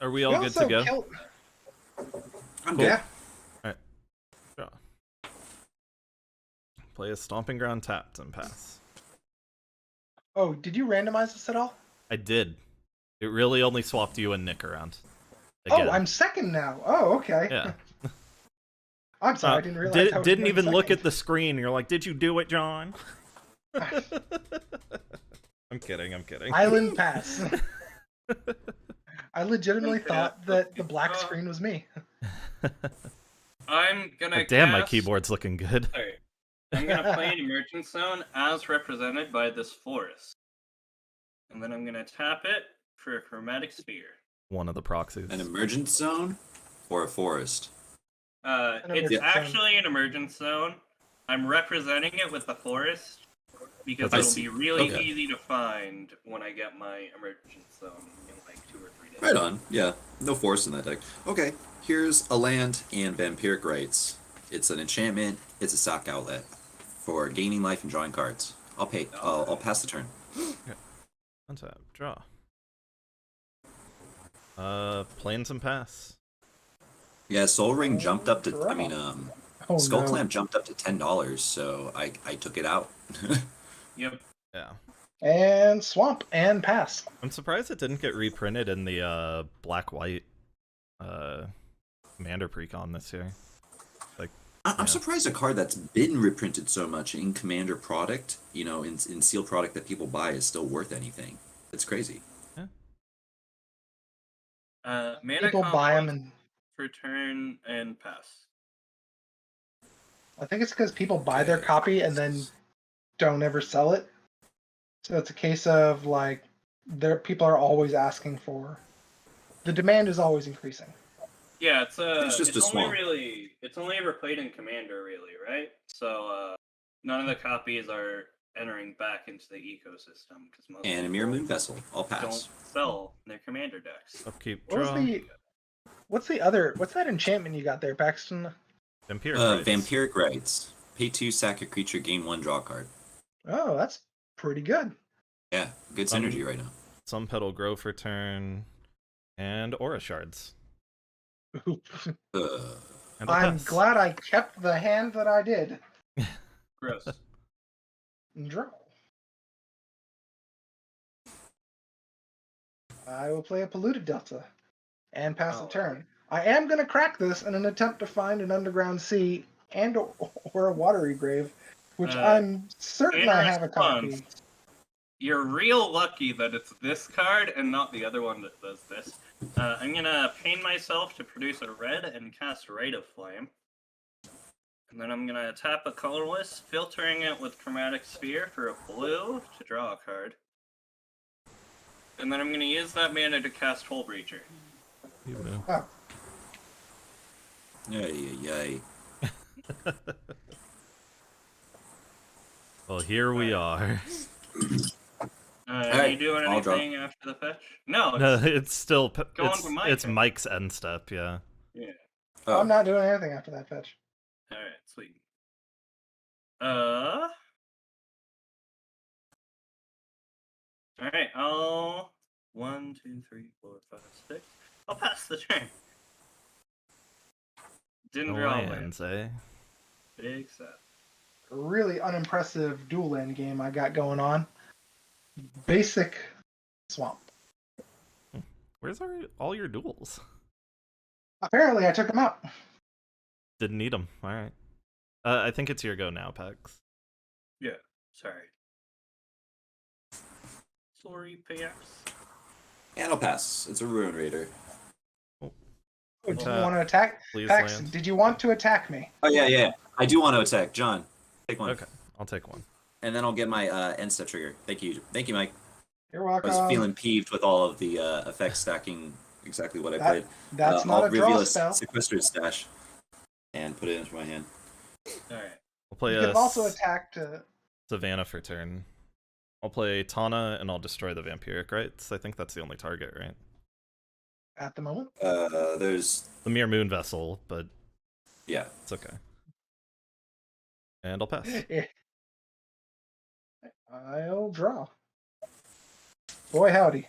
Are we We all good to also go? killed. I'm Cool. good. Alright. Draw. Play a Stomping Ground tapped and pass. Oh, did you randomize this at all? I did. It really only swapped you and Nick around. Again. Oh, I'm second now. Oh, okay. Yeah. I'm sorry, I didn't realize I was Didn't going even look second. at the screen. You're like, did you do it, John? I'm kidding. I'm kidding. Island pass. I legitimately thought that the black screen was me. I'm gonna Damn, my cast- keyboard's looking good. Sorry. I'm gonna play an emergent zone as represented by this forest. And then I'm gonna tap it for a chromatic sphere. One of the proxies. An emergent zone or a forest? It's emergent zone. actually an emergent zone. I'm representing it with the forest because I it'll see. be really Okay. easy to find when I get my emergent zone in like 2 or 3 days. Right on. Yeah, no forest in that deck. Okay, here's a land and vampiric rights. It's an enchantment. It's a sock outlet for gaining life and drawing cards. I'll pay. I'll pass the turn. Untap. Draw. Plains and pass. Yeah, Soul Ring jumped up to. I mean, Oh, Skull no. Clamp jumped up to $10, so I took it out. Yep. Yeah. And swamp and pass. I'm surprised it didn't get reprinted in the black-white Commander Precon this year. Like, I'm Yeah. surprised a card that's been reprinted so much in Commander product, you know, in sealed product that people buy is still worth anything. It's crazy. Mana People buy them, Complex and for turn and pass. I think it's because people buy their copy and then don't ever sell it. So it's a case of like, people are always asking for. The demand is always increasing. Yeah, it's just a swamp. It's only ever played in Commander, really, right? So none of the copies are entering back into the ecosystem because most And a Mirror people Moon Vessel. I'll pass. don't sell their Commander decks. upkeep, What was draw. what's that enchantment you got there, Paxton? Vampiric Rights. Vampiric Rights. Pay 2, sack a creature, gain 1, draw a card. Oh, that's pretty good. Yeah, good synergy right now. Some Petal Grow for turn. And Aura Shards. Uh, And I'll I'm pass. glad I kept the hand that I did. Gross. Draw. I will play a Polluted Delta and pass the Oh. turn. I am going to crack this in an attempt to find an Underground Sea and or a Watery Grave, which I'm certain in I have a copy. response, You're real lucky that it's this card and not the other one that does this. I'm gonna pain myself to produce a red and cast Rite of Flame. And then I'm gonna tap a colorless, filtering it with Chromatic Sphere for a blue to draw a card. And then I'm gonna use that mana to cast Hole Breacher. You know. Oh, yay. Well, here we are. Are Alright, you doing I'll draw. anything after the fetch? No, No, it's, it's still Going it's, to Mike. it's Mike's end step, yeah. yeah. Oh, I'm not doing anything after that fetch. Alright, sweet. Alright, I'll 1, 2, 3, 4, 5, 6. I'll pass the turn. Didn't No draw a land. lands, eh? Big set. Really unimpressive dual end game I got going on. Basic swamp. Where's all your duels? Apparently, I took them out. Didn't need them. All right. I think it's your go now, Pax. Yeah, sorry. Sorry, Pax. and I'll pass. It's a Ruin Raider. Oh, did you Uh, want to attack? Please Paxton, land. did you want to attack me? Oh, yeah. I do want to attack. John, take one. Okay, I'll take one. And then I'll get my end step trigger. Thank you, Mike. You're I welcome. was feeling peeved with all of the effects stacking exactly what I played. That's not I'll a draw reveal a spell. sequestered stash and put it into my hand. Alright. We'll play You a could have also attacked. Savannah for turn. I'll play Tana and I'll destroy the Vampiric Rights. I think that's the only target, right? At the moment. There's The Mere Moon Vessel, but yeah. it's okay. And I'll pass. I'll draw. Boy howdy.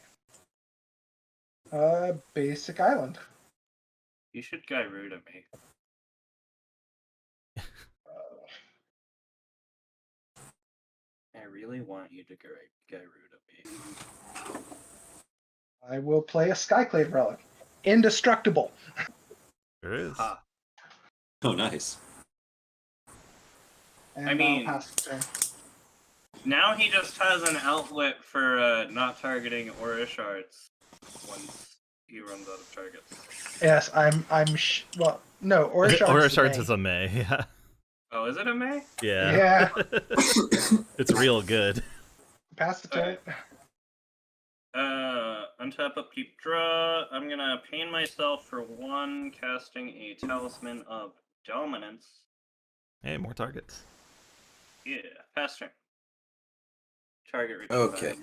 Basic island. You should Gyruda me. I really want you to Gyruda me. I will play a Skyclave relic. Indestructible. There is. Ha. Oh, nice. And I mean- I'll pass the turn. Now he just has an outlet for not targeting Aura Shards once he runs out of targets. Yes, well, no, Aura Shards. Aura is the Shards main. is a May, yeah. Oh, is it a May? Yeah. Yeah. It's real good. Pass the turn. Untap, upkeep, draw. I'm gonna pain myself for 1, casting a Talisman of Dominance. Hey, more targets. Yeah, pass turn. Target reach. Okay.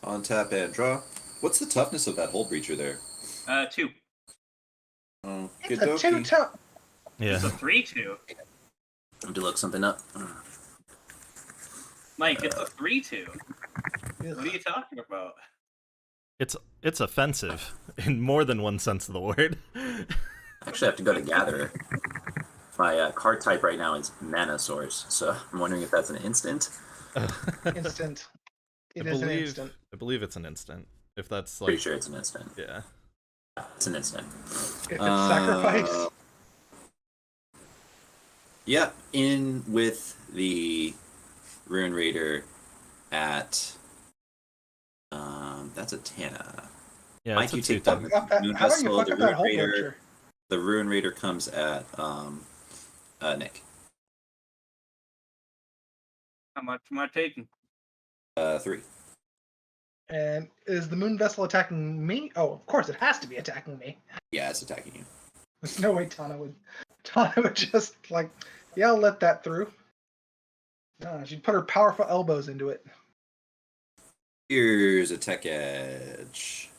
On tap and draw. What's the toughness of that Hull Breacher there? 2. Oh, It's good a 2-2. Yeah. It's a 3-2. I have to look something up. Mike, it's a 3-2. What are you talking about? It's offensive in more than one sense of the word. I actually have to go to Gatherer. My card type right now is Mana Source, so I'm wondering if that's an instant. Instant. It I is an believe, instant. I believe it's an instant. If that's Pretty like, sure it's an instant. yeah. It's an instant. If it's sacrifice. Yeah, in with the Rune Raider at that's a Tana. Yeah, Mike, it's you a take 2/2. that. How about you fuck the up that Rune whole Raider. picture? The Rune Raider comes at Nick. How much am I taking? 3. And is the moon vessel attacking me? Oh, of course, it has to be attacking me. Yeah, it's attacking you. There's no way Tana would just like, yeah, I'll let that through. No, she'd put her powerful elbows into it. Here's a Tech Edge.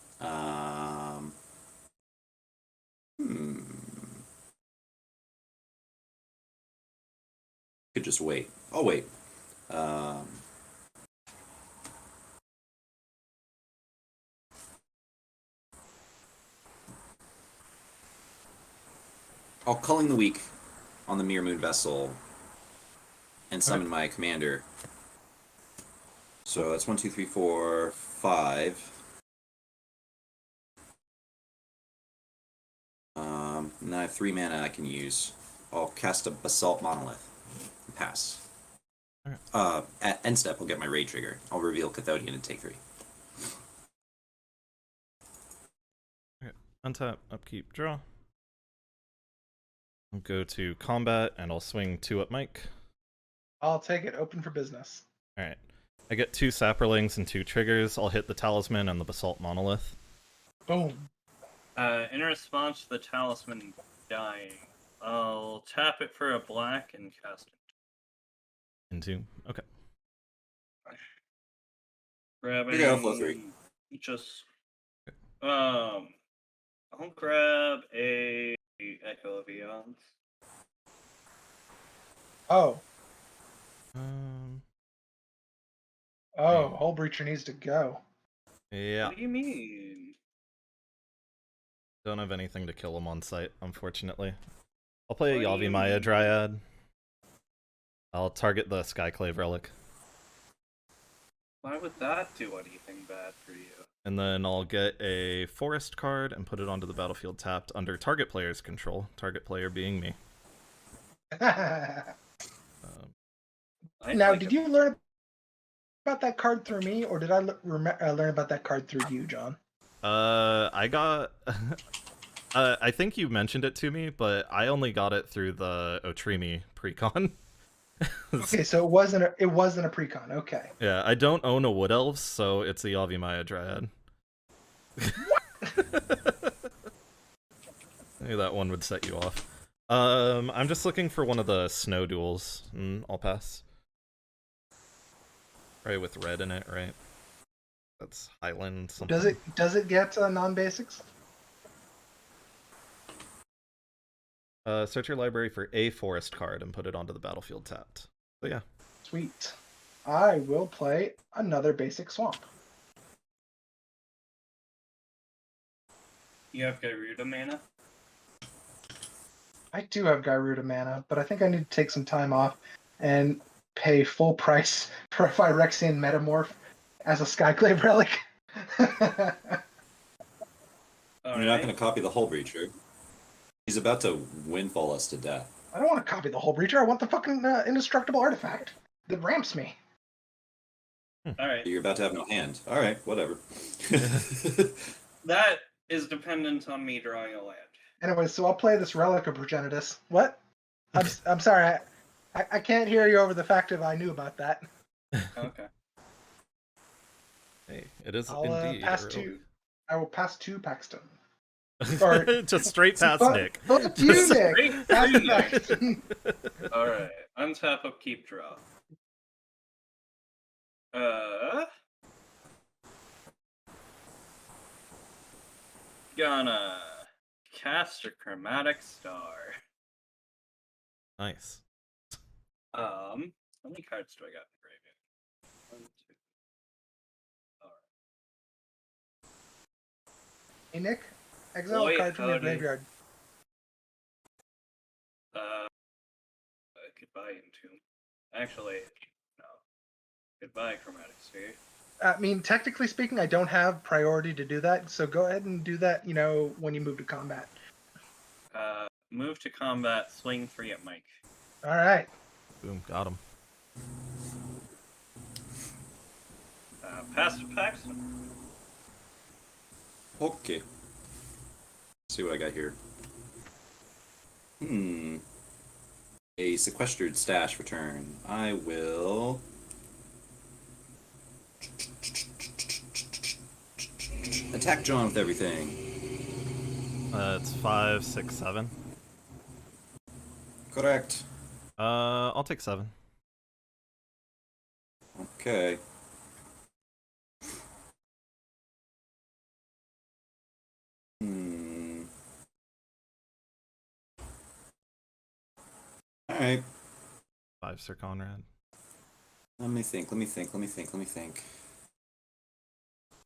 Could just wait. I'll wait. I'll Culling the Weak on the Mirror Moon Vessel and summon my commander. So that's 1, 2, 3, 4, 5. And I have 3 mana I can use. I'll cast a Basalt Monolith. Pass. At end step, I'll get my raid trigger. I'll reveal Cathodian and take 3. Okay. Untap, upkeep, draw. I'll go to combat and I'll swing 2 at Mike. I'll take it. Open for business. Alright. I get 2 Saprolings and 2 triggers. I'll hit the Talisman and the Basalt Monolith. Boom. In response to the Talisman dying, I'll tap it for a black and cast it. Into. Okay. Grabbing. You're gonna flow 3. Just. I'll grab a Echo of Eons. Oh. Hmm. Hull Breacher needs to go. Yeah. What do you mean? Don't have anything to kill him on site, unfortunately. I'll play a What do you Yavimaya mean? Dryad. I'll target the Skyclave Relic. Why would that do anything bad for you? And then I'll get a Forest card and put it onto the battlefield tapped under target player's control. Target player being me. Now, I'd like did a- you learn about that card through me, or did I learn about that card through you, John? I got... I think you mentioned it to me, but I only got it through the Otrimi precon. Okay, so it wasn't a precon. Okay. Yeah, I don't own a Wood Elves, so it's a Yavimaya Dryad. Maybe that one would set you off. I'm just looking for one of the snow duels. I'll pass. Probably with red in it, right? That's Highland something. Does it get non-basics? Search your library for a forest card and put it onto the battlefield tapped. So yeah. Sweet. I will play another basic swamp. You have Gyruda mana? I do have Gyruda mana, but I think I need to take some time off and pay full price for a Phyrexian Metamorph as a Skyclave relic. You're not going to copy the Hull Breacher. He's about to windfall us to death. I don't want to copy the Hull Breacher. I want the fucking indestructible artifact that ramps me. Alright. You're about to have no hand. All right, whatever. That is dependent on me drawing a land. Anyway, so I'll play this Relic of Progenitus. What? I'm sorry. I can't hear you over the fact that I knew about that. Okay. Hey, it is I'll indeed. pass a two. I will pass to Paxton. relic. Just straight past Nick. Fuck you, Nick. Pass to Paxton. Alright. Untap, upkeep, draw. Gonna cast a Chromatic Star. Nice. How many cards do I got in the graveyard? 1, 2. Alright. Hey, Nick. Exile a card from your howdy. graveyard. Goodbye, Entomb. Actually, no. Goodbye, Chromatic Sphere. I mean, technically speaking, I don't have priority to do that, so go ahead and do that, when you move to combat. Move to combat, swing 3 at Mike. Alright. Boom, got him. Pass to Paxton. Okay. Let's see what I got here. A sequestered stash return. I will... attack John with everything. It's 5, 6, 7. Correct. I'll take 7. Okay. Alright. 5, Sir Konrad. Let me think. I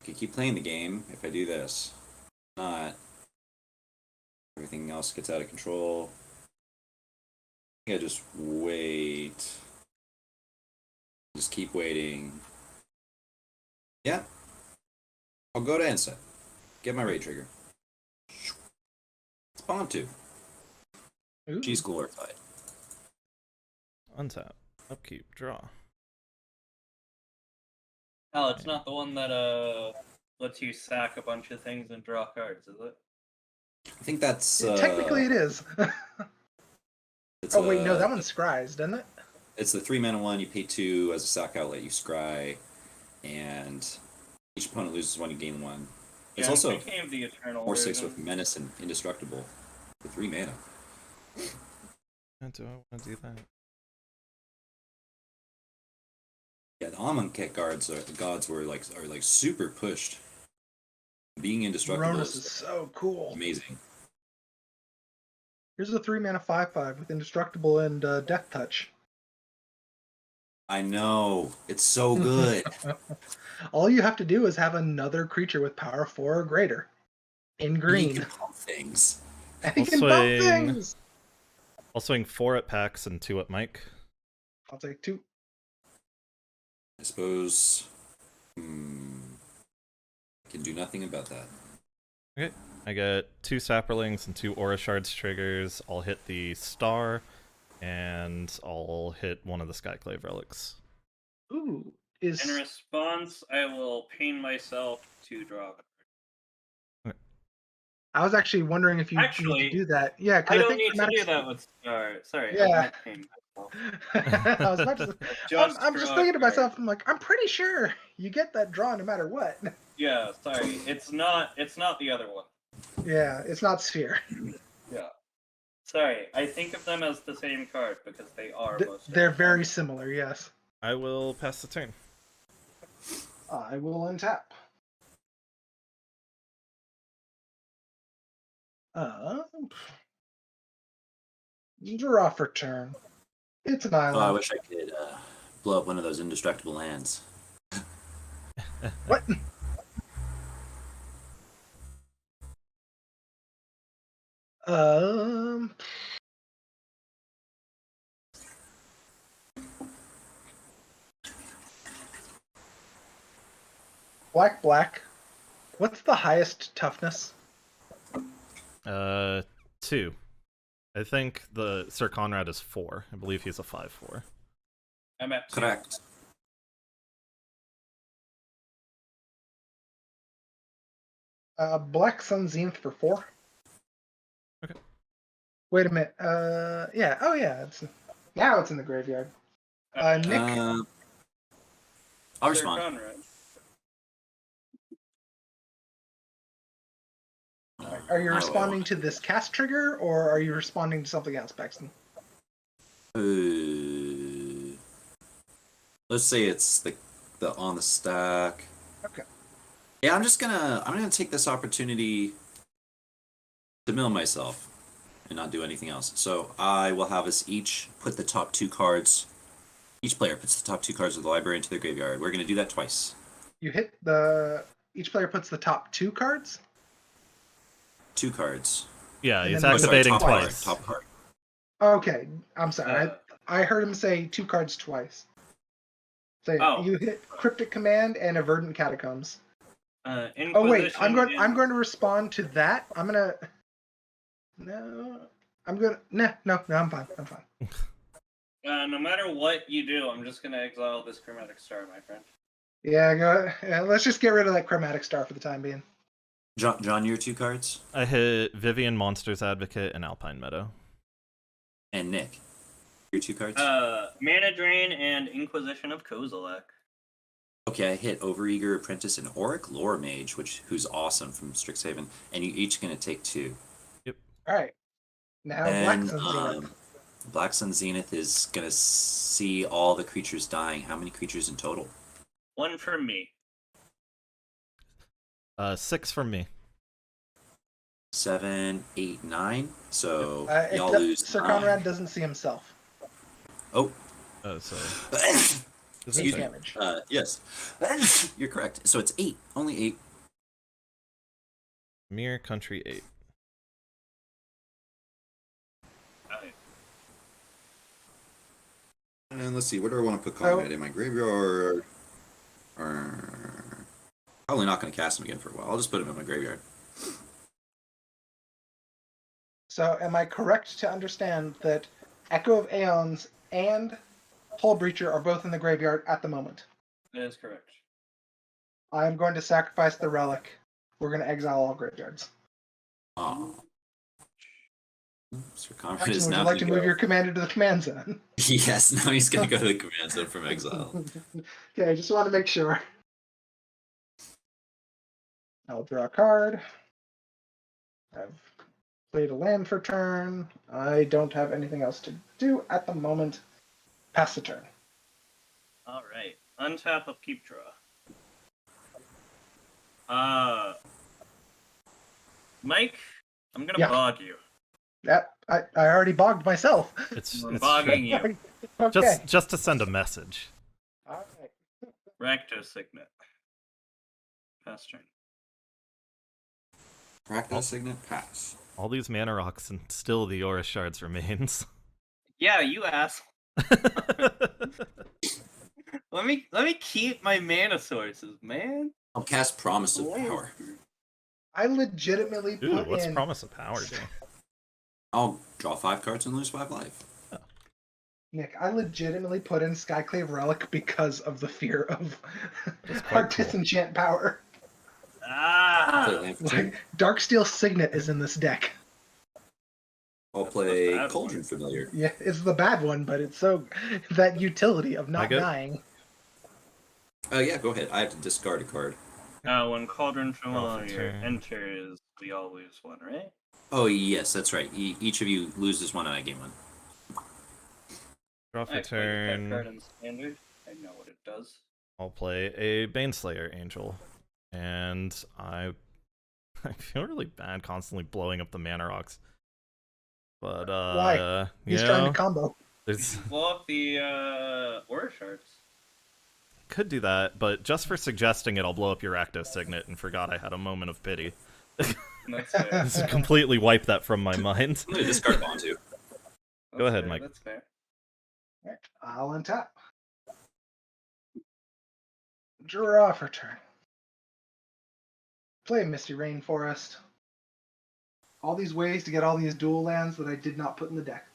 can keep playing the game if I do this. If not, everything else gets out of control. I think I just wait. Just keep waiting. Yeah. I'll go to Insta. Get my raid trigger. Spawn 2. Ooh. She's glorified. Untap. Upkeep. Draw. Oh, it's not the one that lets you sack a bunch of things and draw cards, is it? I think that's Technically it is. it's, Oh wait, no, that one's Scries, doesn't it? It's the 3-mana one. You pay 2 as a sack outlet. You scry, and each opponent loses 1. You gain 1. It's Yeah, also I'm thinking of the Eternal 4/6 version. with menace and indestructible for 3 mana. Do I want to do that? Yeah, the Amonkhet gods are like super pushed. Being indestructible Ronus is so cool. amazing. Here's a 3-mana 5/5 with Indestructible and Death Touch. I know, it's so good. All you have to do is have another creature with power 4 or greater. In You green. can pump things. And he I'll can bump swing- things! I'll swing 4 at Pax and 2 at Mike. I'll take 2. I suppose. I can do nothing about that. Okay. I get 2 Saprolings and 2 Aura Shards triggers. I'll hit the star, and I'll hit one of the Skyclave relics. Ooh. In response, I will pain myself to draw. I was actually wondering if you Actually, need to do that. Yeah, I because don't think need to Chromatic- do that with Star. Sorry, Yeah. I'm not paying myself. I was about to I'm just draw thinking to a card. myself, I'm like, I'm pretty sure you get that draw no matter what. Yeah, sorry. It's not the other one. Yeah, it's not Sphere. Yeah. Sorry, I think of them as the same card because they are most of They're the very time. similar, yes. I will pass the turn. I will untap. Draw for turn. It's an Oh, I island. wish I could blow up one of those indestructible lands. What? Um, black. What's the highest toughness? 2. I think the Sir Konrad is 4. I believe he's a 5/4. I'm at 2. Correct. Black Sun Zenith for 4. Okay. Wait a minute. Yeah. Oh yeah. Now it's in the graveyard. Nick. I'll Sir respond. Konrad. Are you I will. responding to this cast trigger, or are you responding to something else, Paxton? Let's say it's the on the stack. Okay. Yeah, I'm gonna take this opportunity to mill myself and not do anything else. So I will have us each put the top 2 cards. Each player puts the top 2 cards of the library into their graveyard. We're gonna do that twice. You hit each player puts the top 2 cards. 2 cards. Yeah, And he's then- activating top card, twice. top card. Okay, I'm sorry. Uh, I heard him say 2 cards twice. So Oh. you hit Cryptic Command and a Verdant Catacombs. Oh wait, Inquisition I'm is- going to respond to that. I'm gonna. No, I'm gonna. No, I'm fine. I'm fine. no matter what you do, I'm just gonna exile this chromatic star, my friend. Yeah, go. Yeah, let's just get rid of that Chromatic Star for the time being. John, your 2 cards, I hit Vivian Monsters Advocate and Alpine Meadow. and Nick, your 2 cards. Mana Drain and Inquisition of Kozilek. Okay, I hit Overeager Apprentice and Auric Lore Mage, who's awesome from Strixhaven, and you each gonna take 2. All right. Now And Black Sun Zenith. Black Sun Zenith is gonna see all the creatures dying. How many creatures in total? 1 for me. 6 from me. 7, 8, 9. So y'all It lose. Sir 9. Conrad doesn't see himself. Oh, Oh, so excuse me. Damage. Yes, you're correct. So it's 8. Only 8. Mere Country 8. And let's see, where do I want to put Konrad? In my graveyard? Probably not going to cast him again for a while. I'll just put him in my graveyard. So, am I correct to understand that Echo of Aeons and Hull Breacher are both in the graveyard at the moment? That is correct. I'm going to sacrifice the relic. We're going to exile all graveyards. Oh. Sir Konrad Paxton, is would now you like to gonna move go- your commander to the command zone? Yes, now he's going to go to the command zone from exile. Okay, I just want to make sure. I'll draw a card. I've played a land for turn. I don't have anything else to do at the moment. Pass the turn. Alright. Untap a Peep Draw. Mike, I'm gonna Yeah. bog you. That I already bogged myself. It's I'm bogging you. Okay. just to send a message. All right. Recto Signet. Pass turn. Practice Signet, pass. All these mana rocks and still the Aura Shards remains. Yeah, you ass. Let me keep my mana sources, man. I'll cast Promise of Lord. Power. I legitimately Ooh, put what's in. Promise of Power do? I'll draw 5 cards and lose 5 life. Nick, I legitimately put in Skyclave Relic because of the fear of That's quite Hard cool. Disenchant Power. Play Ah! land for 2. Like, Darksteel Signet is in this deck. I'll play bad Cauldron one. Familiar. Yeah, it's the bad one, but it's so that utility of I not get- dying. Yeah, go ahead. I have to discard a card. When Cauldron Draw for Familiar turn. enters, we all lose 1, right? Oh, yes, that's right. Each of you loses 1 and I gain 1. Draw for I play the pet card turn. in Standard. I know what it does. I'll play a Baneslayer Angel. And I feel really bad constantly blowing up the mana rocks. But Why? you He's trying know, to combo. there's Blow up the Aura Shards. could do that, but just for suggesting it, I'll blow up your Rakdos Signet and forgot I had a moment of pity. That's fair. Just completely wipe that from my mind. I'm gonna discard Bontu. Go ahead, fair, Mike. That's fair. Alright, I'll untap. Draw off her turn. Play Misty Rainforest. All these ways to get all these dual lands that I did not put in the deck.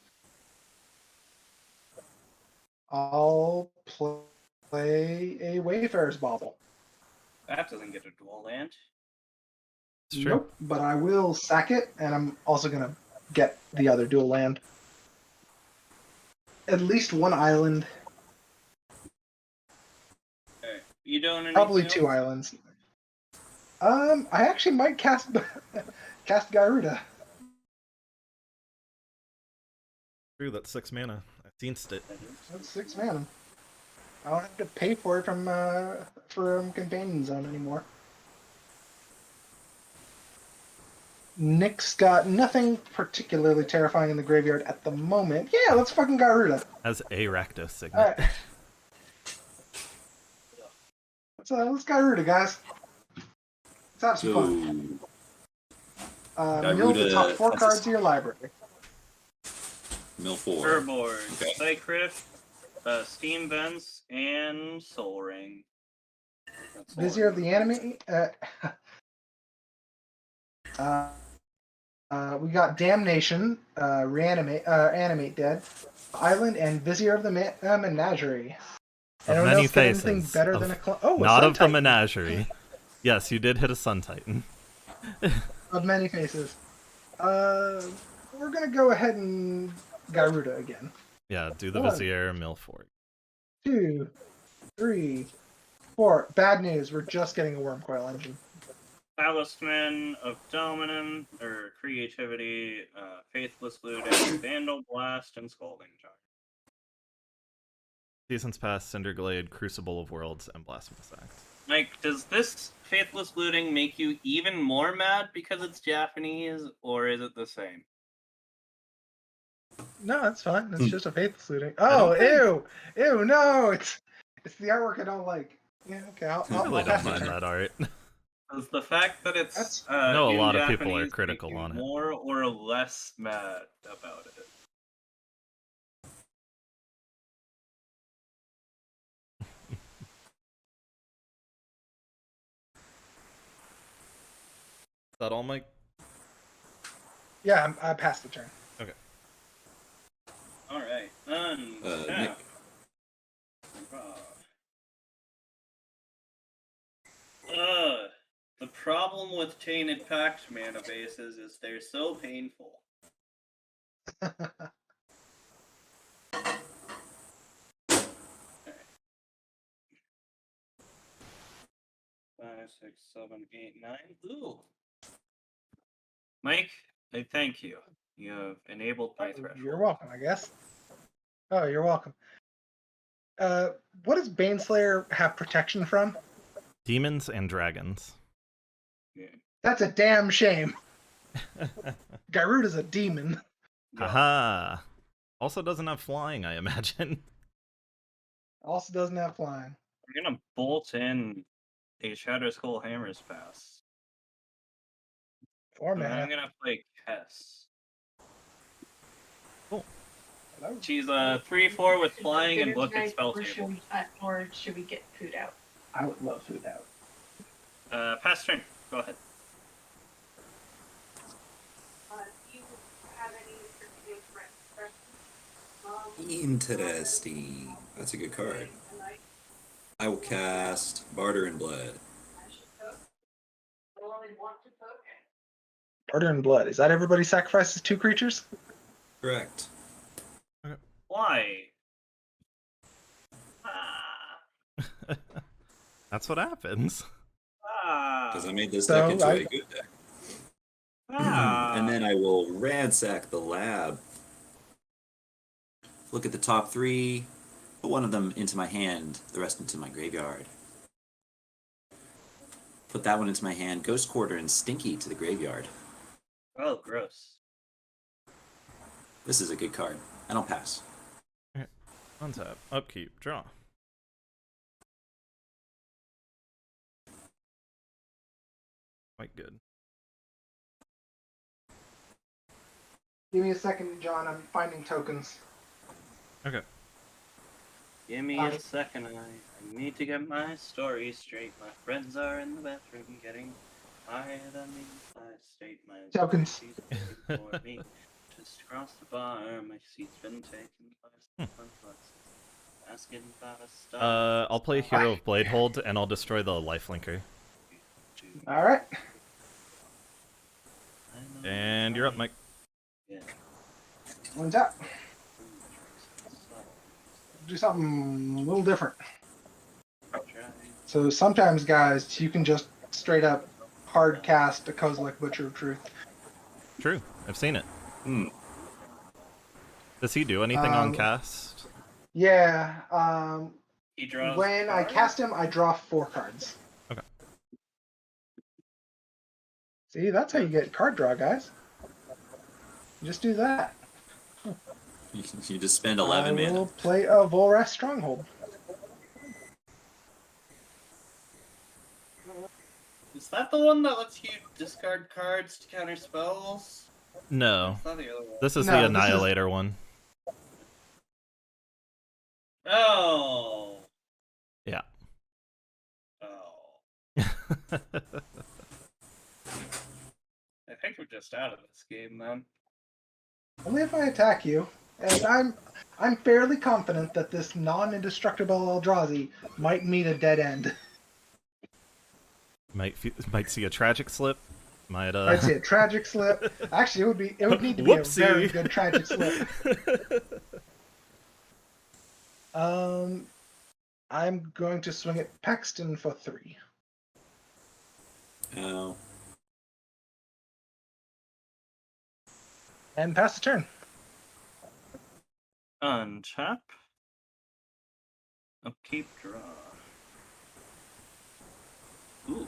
I'll play a Wayfarer's Bauble. That doesn't get a dual land. It's true. Nope, but I will sack it, and I'm also gonna get the other dual land. At least one island, Okay. You don't probably anything two else? islands. I actually might cast cast Gyruda. True, that's 6 mana. I sensed it. That's 6 mana. I don't have to pay for it from Companion Zone anymore. Nick's got nothing particularly terrifying in the graveyard at the moment. Yeah, let's fucking Gyruda. Has a Rakdos signet. Alright. Let's Gyruda, guys. Let's have some fun. So, Mill the top Gyruda 4 has cards a- of your library. mill 4. Turboard, Okay. Cycrypt, Steam Vents, and Soul Ring. That's Soul Vizier of Ring. the Enemy. We got Damnation, Animate Dead, Island, and Vizier of the Menagerie. Of Anyone many else get anything faces. better Of- than a Not Sun of the Titan. menagerie. Yes, you did hit a Sun Titan. Of many faces. We're gonna go ahead and Gyruda again. Yeah, do the One. Vizier, mill 4. 2, 3, 4. Bad news. We're just getting a Wormcoil Engine. Talisman of Dominum, or Creativity, Faithless Looting, Vandal Blast, and Scalding Charge. Seasons Past, Cinderglade, Crucible of Worlds, and Blasphemous Act. Mike, does this Faithless Looting make you even more mad because it's Japanese, or is it the same? No, that's fine. It's just a Faithless Looting. don't Oh, think- ew, no! It's the artwork I don't like. Yeah, okay. I'll I really pass don't the mind turn. that art. Does the fact that it's That's- I know a in lot of people are Japanese critical make you on it. more or less mad about it? Is that all, Mike? Yeah, I passed the turn. Okay. All right. Nick. The problem with Tainted Pact mana bases is they're so painful. Five, 6, 7, 8, 9. Ooh. Mike, I thank you. You have enabled my threshold. You're welcome, I guess. Oh, you're welcome. What does Baneslayer have protection from? Demons and Dragons. Yeah. That's a damn shame. Gyruda's a demon. Haha. Also doesn't have flying, I imagine. Also doesn't have flying. We're gonna bolt in a Shadow Skull Hammer's Pass. 4 And then I'm mana. gonna play Kess. Hello? She's a 3/4 with flying and Dinner look at tonight, spell or should table. or should we get food out? I would love food out. Pass turn. Go ahead. Do you have any particular questions? Interesting. That's a good card. Tonight, I will cast Barter and Blood. I should cook. I only want to cook. Barter and Blood. Is that everybody sacrifices 2 creatures? Correct. Why? Ah. That's what happens. Because I made this So, deck into I- a good deck. Ah. And then I will ransack the lab. Look at the top 3. Put one of them into my hand, the rest into my graveyard. Put that one into my hand, Ghost Quarter and Stinky to the graveyard. Oh, gross. This is a good card. I don't pass. Untap, upkeep, draw. Quite good. Give me a second, John. I'm finding tokens. Okay. Give me a second, I need to get my story straight. My friends are in the bathroom getting higher than me. I state my Tokens. she's waiting for me. Just across the bar, my seat's been taken by someone else. Asking about a star. I'll play Hero of Bladehold, and I'll destroy the lifelinker. All right. And you're up, Mike. Yeah. One's out. Do something a little different. So sometimes, guys, you can just straight up hard cast a Kozilek Butcher of Truth. True. I've seen it. Hmm. Does he do anything on cast? Yeah. He draws When I cards? cast him, I draw 4 cards. Okay. See, that's how you get card draw, guys. Just do that. You just spend 11 I will mana. play a Volrath Stronghold. Is that the one that lets you discard cards to counter spells? No. It's not the other one. This is No, the this is- Annihilator one. Oh. Yeah. Oh. I think we're just out of this game then. Only if I attack you, and I'm fairly confident that this non-indestructible Eldrazi might meet a dead end. Might see a tragic slip. Might I'd say a tragic slip. Actually, it would need to be a very Whoopsie. good tragic slip. I'm going to swing at Paxton for 3. Oh. And pass the turn. Untap. Upkeep draw. Ooh.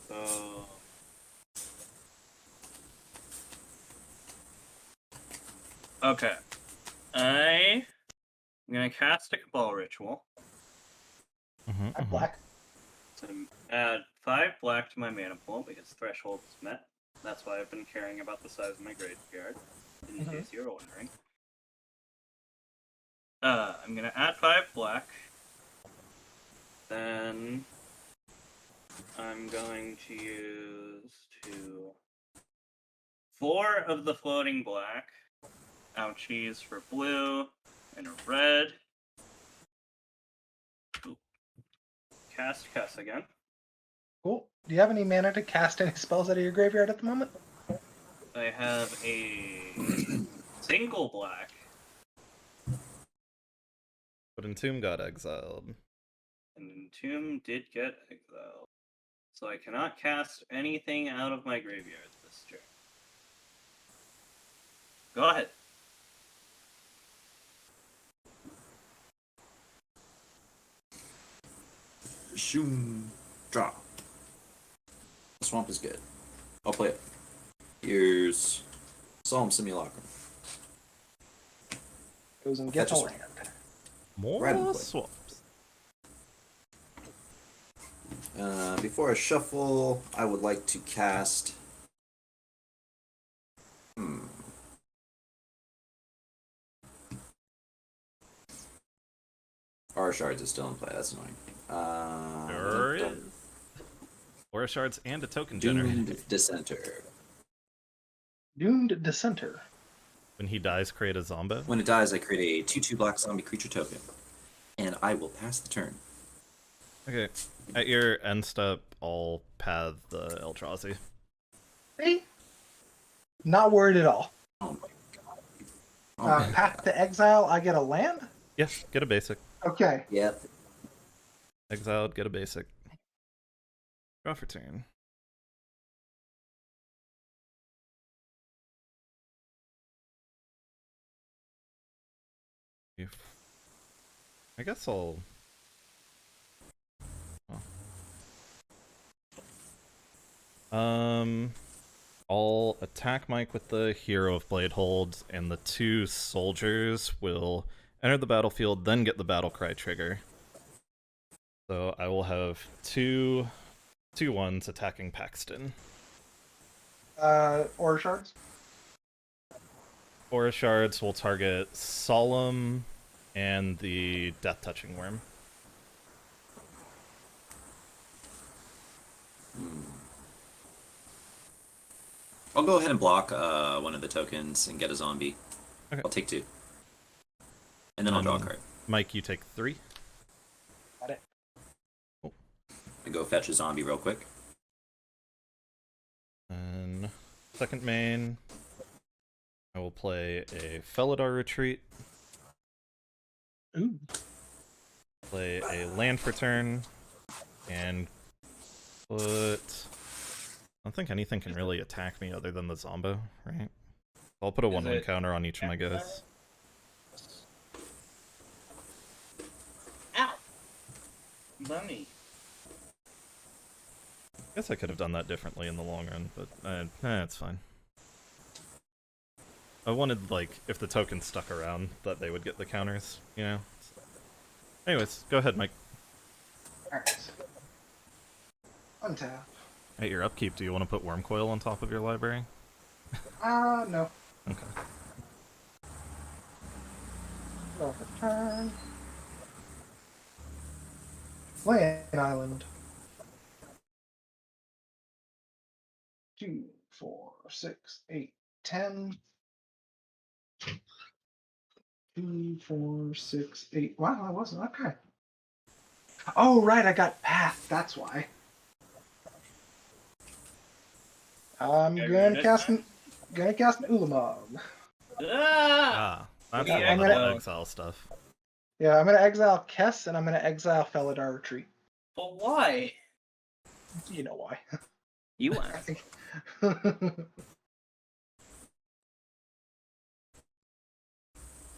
So. Okay. I'm gonna cast a Cabal Ritual. I'm black. So add 5 black to my mana pool because threshold is met. That's why I've been caring about the size of my graveyard, in case you're wondering. I'm gonna add 5 black. Then I'm going to use 4 of the floating black. Ouchies for blue and a red. Ooh. Cast Kess again. Cool. Do you have any mana to cast any spells out of your graveyard at the moment? I have a single black. But Entomb got exiled. And Entomb did get exiled. So I cannot cast anything out of my graveyard this turn. Go ahead. Shoom. Draw. Swamp is good. I'll play it. Here's Solemn Simulacrum. Goes and gets a Fetch a land. More Right on play. swaps. Before I shuffle, I would like to cast. Our Shards is still in play. That's annoying. Sure is. Aura Shards and a token generator. Doomed Dissenter. Doomed Dissenter. When he dies, create a Zombo. When it dies, I create a 2/2 black zombie creature token, and I will pass the turn. Okay. At your end step, I'll path the Eldrazi. See? Not worried at all. Oh my god. Oh my Path god. to exile, I get a land? Yes, get a basic. Okay. Yep. Exiled, get a basic. Draw for turn. I guess I'll... I'll attack Mike with the Hero of Bladehold, and the 2 soldiers will enter the battlefield, then get the battle cry trigger. So I will have two 1s attacking Paxton. Aura shards. Aura shards will target Solemn and the Death Touching Worm. I'll go ahead and block one of the tokens and get a zombie. Okay. I'll take 2. And then I'll draw a card. Mike, you take 3. Got it. I go fetch a zombie real quick. And second main, I will play a Felidar Retreat, Ooh. play a land for turn, and put... I don't think anything can really attack me other than the Zombo, right? I'll put a 1/1 counter on each of my guys. Ow! Bunny. Guess I could have done that differently in the long run, but it's fine. I wanted, like, if the tokens stuck around, that they would get the counters, you know? Anyways, go ahead, Mike. Alright. Untap. At your upkeep, do you want to put Worm Coil on top of your library? No. Okay. Draw for turn. Play an island. 2, 4, 6, 8, 10. 2, 4, 6, 8. Wow, I wasn't. Okay. Oh, right, I got Path. That's why. I'm gonna cast an Ulamog. Ah! That's Yeah, a lot I'm of gonna- exile stuff. Yeah, I'm gonna exile Kess and I'm gonna exile Felidar Retreat. But why? You know why. You asked.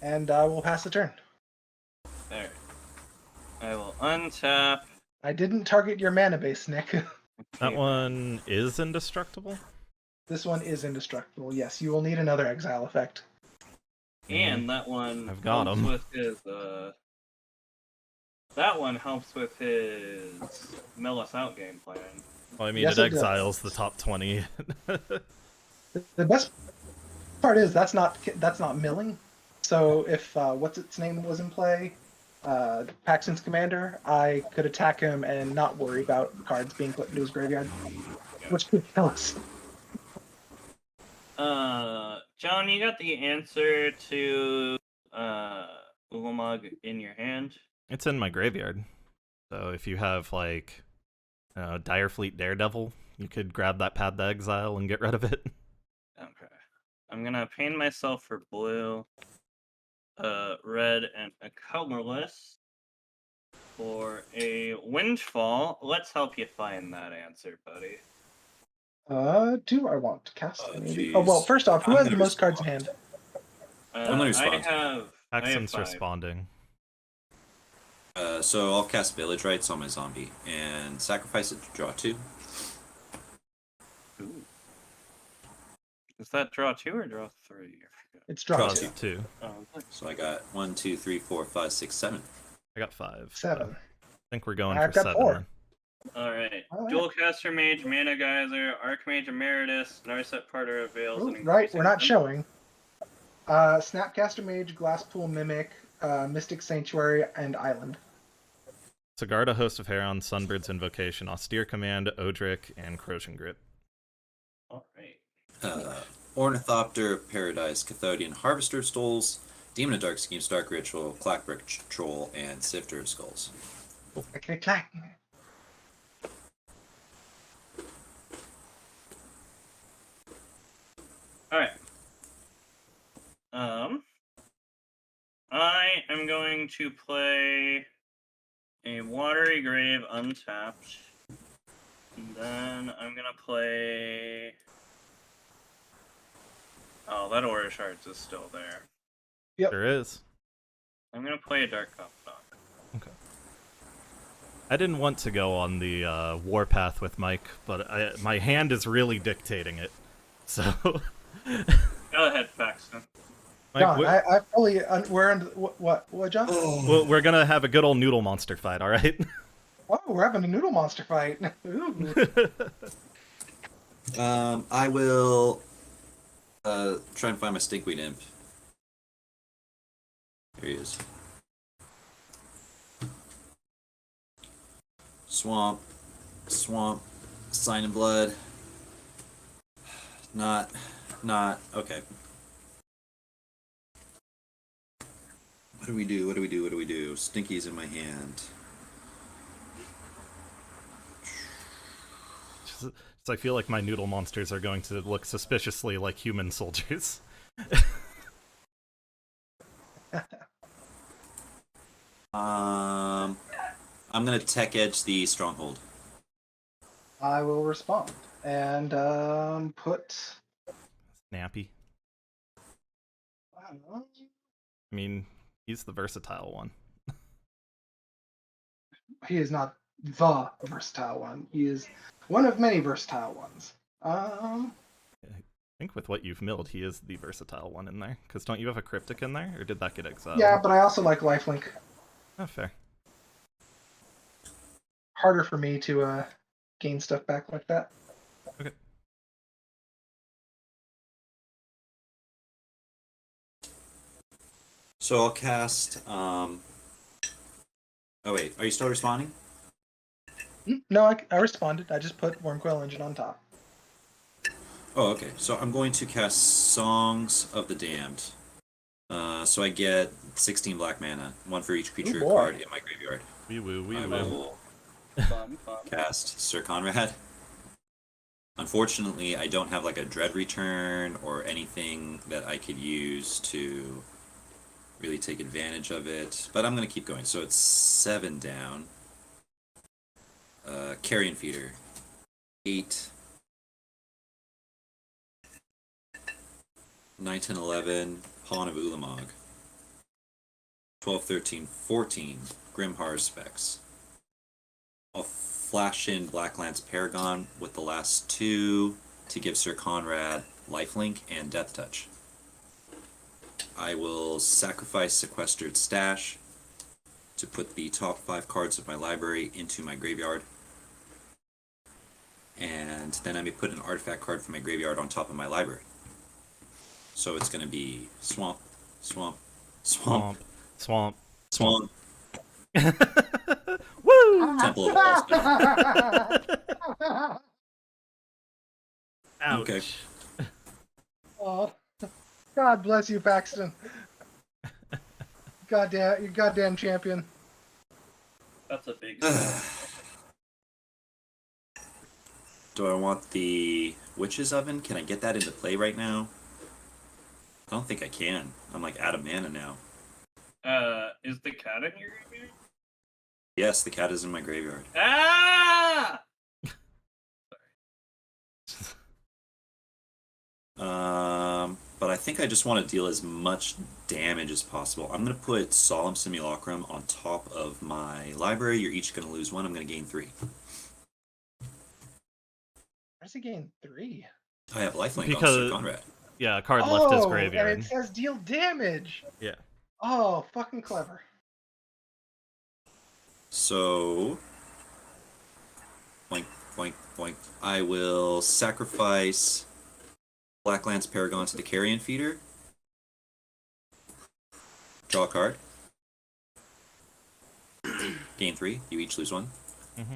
And I will pass the turn. There. I will untap. I didn't target your mana base, Nick. That one is indestructible? This one is indestructible. Yes, you will need another exile effect. And that one I've got helps him. with his that one helps with his mill us out game plan. Well, I mean, Yes, it it does. exiles the top 20. The best part is that's not milling. So if what's its name was in play, Paxton's commander, I could attack him and not worry about cards being put into his graveyard, which could kill us. John, you got the answer to Ulamog in your hand. It's in my graveyard. So if you have, like, Direfleet Daredevil, you could grab that Pad the Exile and get rid of it. Okay. I'm gonna paint myself for blue, red, and a colorless. For a windfall, let's help you find that answer, buddy. Do I want to cast Oh, it? Maybe? jeez. Oh, well, first off, who I'm has the gonna most cards in hand? I'm gonna I respond. have Paxton's 5. responding. So I'll cast Village Rites on my zombie and sacrifice it to draw 2. Ooh. Is that draw 2 or draw 3? I forget. It's draw Draw 2. 2. Oh, So I got 1, 2, 3, 4, 5, 6, 7. I got 5. 7. I think we're going I've for got 7. 4. then. Alright. Alright. Dual Caster Mage, Mana Geyser, Archmage Emeritus, Narset Parter Avails, Ooh, and right, we're not Increasing showing. Snapcaster Mage, Glasspool Mimic, Mystic Sanctuary, and Island. Sigarda, Host of Heron, Sunbird's Invocation, Austere Command, Odric, and Corrosion Grip. Alright. Ornithopter, Paradise, Cathodian, Harvester of Souls, Demon of Dark Schemes, Dark Ritual, Clackbrick Troll, and Sifter of Skulls. Okay, clack. Alright. I am going to play a Watery Grave untapped. And then I'm gonna play... Oh, that Aura Shards is still there. Yep. There is. I'm gonna play a Dark Confidant. Okay. I didn't want to go on the warpath with Mike, but my hand is really dictating it. So, Go ahead, Paxton. Mike, John, I fully we're in what John? we're gonna have a good old noodle monster fight, all right? Oh, we're having a noodle monster fight. Ooh. I will try and find my stinkweed imp. Here he is. Swamp, swamp, sign in blood. Not, okay. What do we do? What do we do? What do we do? Stinky's in my hand. Just I feel like my noodle monsters are going to look suspiciously like human soldiers. I'm gonna tech edge the stronghold. I will respond and put. Snappy. I don't know. I mean, he's the versatile one. He is not the versatile one. He is one of many versatile ones. I think with what you've milled, he is the versatile one in there. Because don't you have a cryptic in there? Or did that get exiled? Yeah, but I also like lifelink. Oh, fair. Harder for me to gain stuff back like that. Okay. So I'll cast. Oh wait, are you still responding? No, I responded. I just put Wormcoil Engine on top. Oh, okay. So I'm going to cast Songs of the Damned. So I get 16 black mana, one for each creature boy. card in my graveyard. Wee woo, wee I woo. will Fun. cast Sir Konrad. Unfortunately, I don't have like a Dread Return or anything that I could use to really take advantage of it, but I'm going to keep going. So it's 7 down. Carrion Feeder. 8. 9, 10, 11. Pawn of Ulamog. 12, 13, 14. Grim Horror Specs. I'll flash in Blacklance Paragon with the last 2 to give Sir Konrad Lifelink and Death Touch. I will sacrifice Sequestered Stash to put the top 5 cards of my library into my graveyard. And then I may put an artifact card from my graveyard on top of my library. So it's going to be Swamp, Swamp, Swamp, Swamp. Swamp, Woo! Temple of the Ouch. Okay. Oh, God bless you, Paxton. Goddamn, you goddamn champion. That's a big. Do I want the Witch's Oven? Can I get that into play right now? I don't think I can. I'm like out of mana now. Is the cat in your graveyard? Yes, the cat is in my graveyard. Ah! But I think I just want to deal as much damage as possible. I'm going to put Solemn Simulacrum on top of my library. You're each going to lose 1. I'm going to gain 3. Why does he gain 3? I have lifelink Because- on Sir Konrad. Yeah, a card left his graveyard. And it says deal damage. Yeah. Oh, fucking clever. So, boink, boink, boink. I will sacrifice Blacklance Paragon to the Carrion Feeder. Draw a card. Gain 3. You each lose 1. Mm-hmm.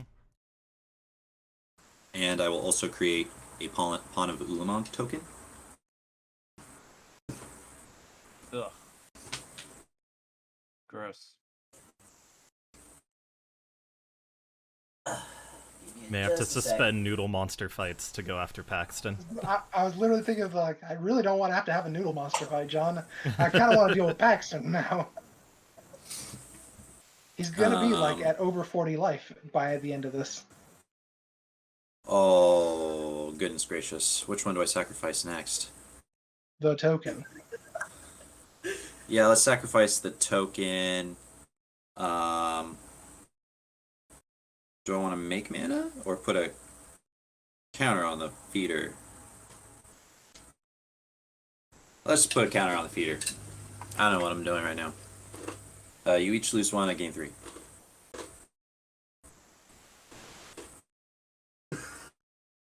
And I will also create a Pawn of Ulamog token. Ugh. Gross. May have to suspend noodle monster fights to go after Paxton. I was literally thinking of like, I really don't want to have a noodle monster fight, John. I kind of want to deal with Paxton now. He's gonna be like at over 40 life by the end of this. Oh, goodness gracious. Which one do I sacrifice next? The token. Yeah, let's sacrifice the token. Do I want to make mana or put a counter on the feeder? Let's just put a counter on the feeder. I don't know what I'm doing right now. You each lose 1, I gain 3.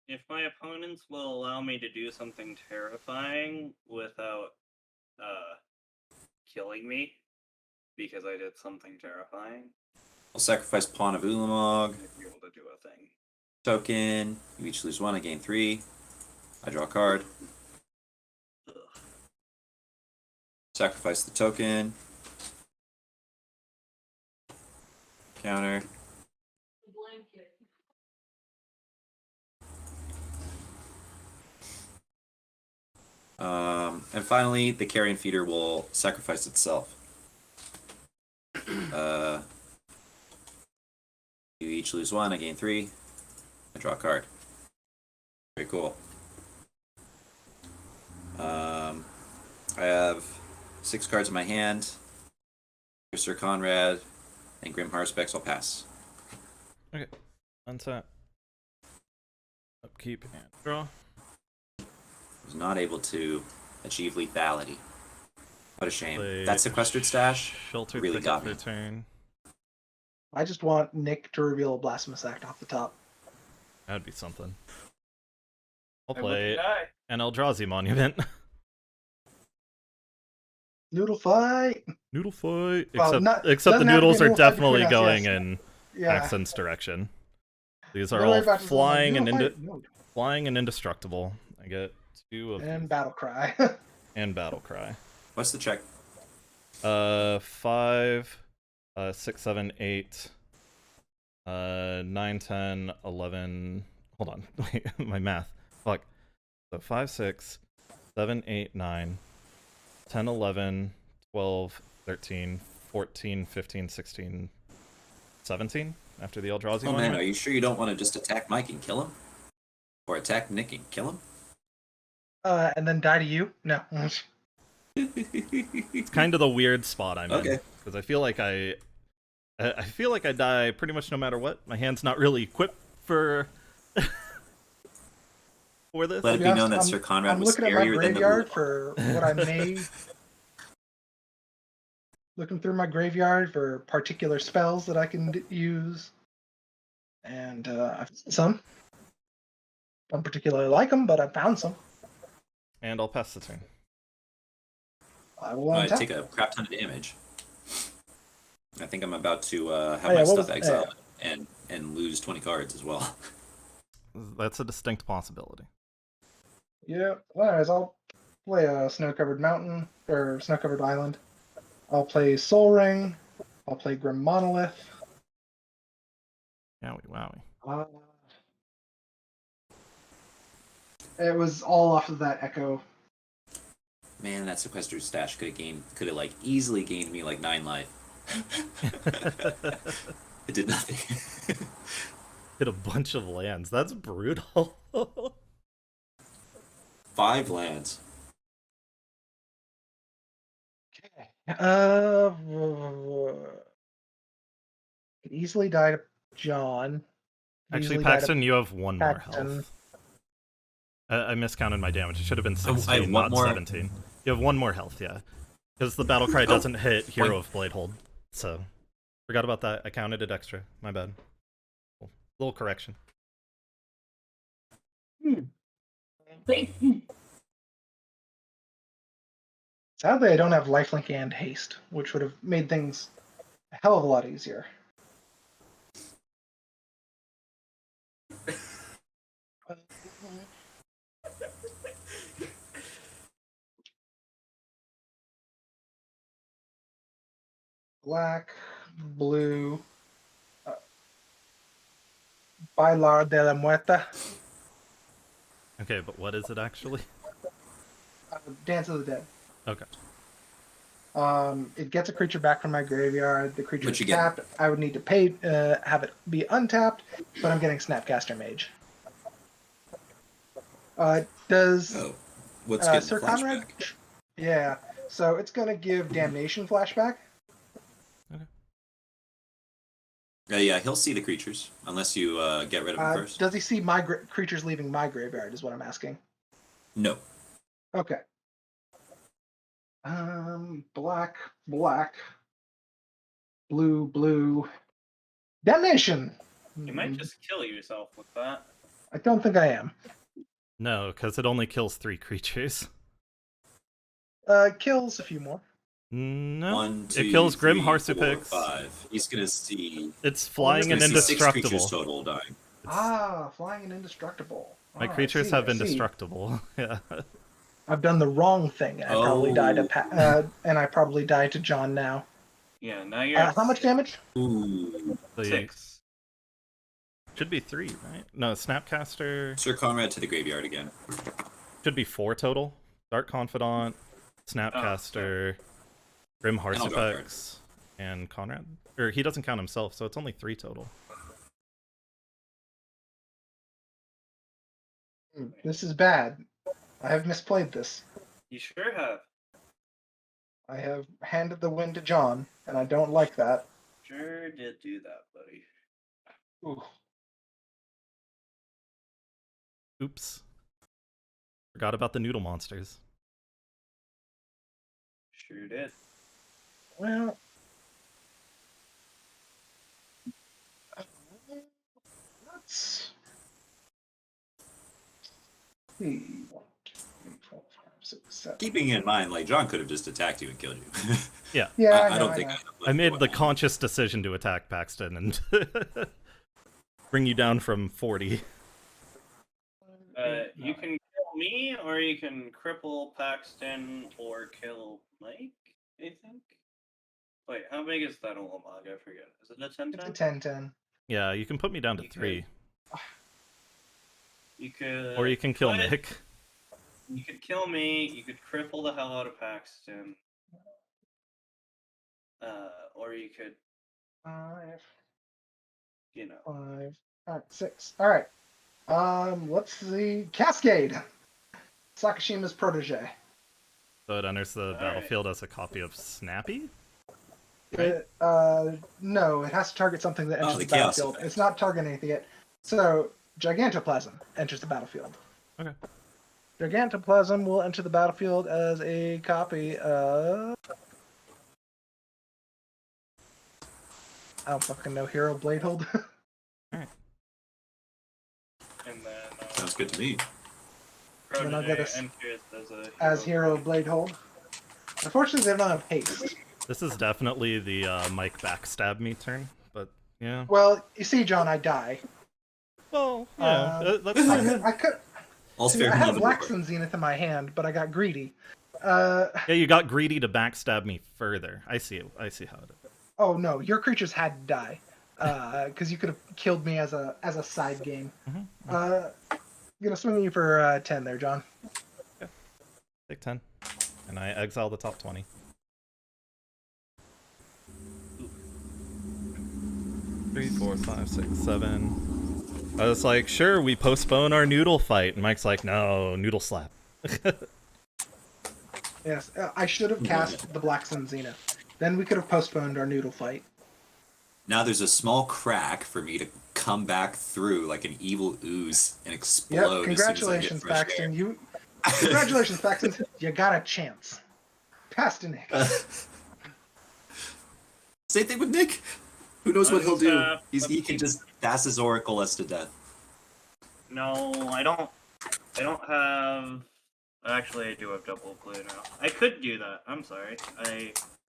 If my opponents will allow me to do something terrifying without killing me because I did something terrifying, I'll sacrifice Pawn of Ulamog. I'd be able to do a thing. Token. You each lose 1, I gain 3. I draw a card. Ugh. Sacrifice the token. Counter. Blanket. And finally, the carrion feeder will sacrifice itself. You each lose 1, I gain 3. I draw a card. Very cool. I have 6 cards in my hand. Sir Konrad and Grim Harspecks. I'll pass. Okay. Untap. Upkeep and draw. Was not able to achieve lethality. What a shame. Play That sequestered stash Shelter really Thicket got for me. turn. I just want Nick to reveal a Blasphemous Act off the top. That'd be something. I'll I play wouldn't die. an Eldrazi Monument. Noodle fight. Noodle fight. Well, Except doesn't the have to be noodles a are noodle fight definitely between us, going yes. in Yeah. Accent's direction. These are Don't worry all about this, flying and noodle fight? No. flying and indestructible. I get 2 of And these. Battle Cry. And Battle Cry. What's the check? 5, 6, 7, 8, 9, 10, 11. Hold on, wait, my math. Fuck. So 5, 6, 7, 8, 9, 10, 11, 12, 13, 14, 15, 16, 17 after the Eldrazi Oh man, Monument. are you sure you don't want to just attack Mike and kill him? Or attack Nick and kill him? And then die to you? No. It's kind of the weird spot I'm in Okay. because I feel like I die pretty much no matter what. My hand's not really equipped for for this. Let it To be be known that honest, Sir Konrad I'm was looking at my scarier than the graveyard Ulamog. for what I may. Looking through my graveyard for particular spells that I can use, and I've found some. Don't particularly like them, but I found some. And I'll pass the turn. I will I untap. take a crap ton of damage. I think I'm about to have Oh, yeah, my what stuff was- exiled and lose 20 cards as well. That's a distinct possibility. Yeah. Anyways, I'll play a snow-covered mountain or snow-covered island. I'll play Soul Ring. I'll play Grim Monolith. Wowie, wowie. It was all off of that Echo. Man, that sequestered stash could have like easily gained me like 9 life. It did nothing. Hit a bunch of lands. That's brutal. 5 lands. Could easily die to John. Could Actually, easily die to Paxton, you have 1 more Paxton. health. I miscounted my damage. It should have been Oh, I 16, have one not more. 17. You have 1 more health, yeah. Because the battle cry doesn't hit Hero of Bladehold. So, forgot about that. I counted it extra. My bad. Little correction. Sadly, I don't have lifelink and haste, which would have made things a hell of a lot easier. Black, blue, Bailar de la Muerta, Okay, but what is it actually? Dance of the Dead. Okay. It gets a creature back from my graveyard. The creature What is you get? tapped. I would need to pay, have it be untapped, but I'm getting Snapcaster Mage. Does Oh, what's getting Sir the Konrad? flashback? Yeah. So it's gonna give Damnation flashback. Yeah, he'll see the creatures unless you get rid of them first. Does he see my creatures leaving my graveyard? Is what I'm asking. No. Okay. Black, black, blue, blue. Damnation! You might just kill yourself with that. I don't think I am. No, because it only kills 3 creatures. Kills a few more. No, 1, 2, it kills Grim 3, 4, Harsupix. 5. He's gonna see. It's He's flying and gonna see 6 creatures indestructible. total dying. Flying and indestructible. My I creatures see, have I see. indestructible. Yeah. I've done the wrong thing, and I probably died Oh. and I probably died to John now. Yeah, now you're at How much damage? Ooh. So you- 6. should be 3, right? No, Snapcaster Sir Konrad to the graveyard again. should be 4 total. Dark Confidant, Snapcaster, Grim I'll go Harsupix, and Konrad. Or he doesn't count himself, so it's only 3 total. This is bad. I have misplayed this. You sure have. I have handed the win to John, and I don't like that. Sure did do that, buddy. Ooh. Oops. Forgot about the noodle monsters. Sure did. Well, let's see. 1, 2, 3, 4, 5, 6, 7. Keeping in mind, like, John could have just attacked you and killed you. Yeah. Yeah, I don't think know. I made the conscious decision to attack Paxton and bring you down from 40. You can kill me, or you can cripple Paxton, or kill Mike, I think? Wait, how big is that Ulamog? I forget. Is it a 10 It's a 10? 10-10. Yeah, you can put me down to You 3. You could. Or you can kill What? Nick. You could kill me, you could cripple the hell out of Paxton. Or you could, 5, you know. 5, 6. All right. Let's see. Cascade. Sakashima's protege. So it enters the Alright. battlefield as a copy of Snappy? No, it has to target something that enters the the chaos battlefield. effect. It's not targeting anything yet. So, Gigantoplasm enters the battlefield. Okay. Gigantoplasm will enter the battlefield as a copy of... I don't fucking know. Hero Bladehold. And then, Sounds good to me. Then I'll get Protege a enters as Hero Bladehold. Unfortunately, they don't have haste. This is definitely the Mike backstab me turn, but yeah. Well, you see, John, I die. Well, yeah, that's I fine. could, I could All's see, fair I in had love and Black war. Sun Zenith in my hand, but I got greedy. Yeah, you got greedy to backstab me further. I see how it is. Oh no, your creatures had to die, because you could have killed me as a side game. Gonna swing at you for 10 there, John. Take 10. And I exile the top 20. Three, 4, 5, 6, 7. I was like, sure, we postpone our noodle fight. And Mike's like, no, noodle slap. Yes, I should have cast the Black Sun Zenith. Then we could have postponed our noodle fight. Now there's a small crack for me to come back through like an evil ooze and explode. Yep, as soon as I congratulations, get fresh air. Paxton. Congratulations, Paxton. You got a chance. Paxton. Same thing with Nick. Who knows what he'll do? Let's He can just pass his oracle us to death. No, I don't have... Actually, I do have double blue now. I could do that. I'm sorry.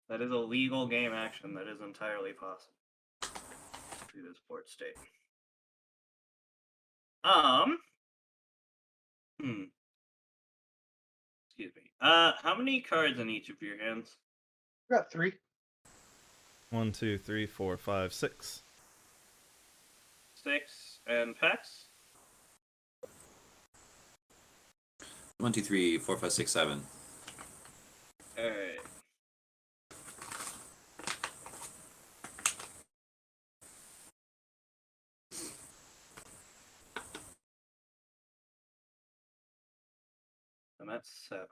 That is a legal game action. That is entirely possible. Through this port state. Excuse me. How many cards in each of your hands? We got 3. 1, 2, 3, 4, 5, 6. 6. And Pax? 1, 2, 3, 4, 5, 6, 7. Alright. I'm at 7.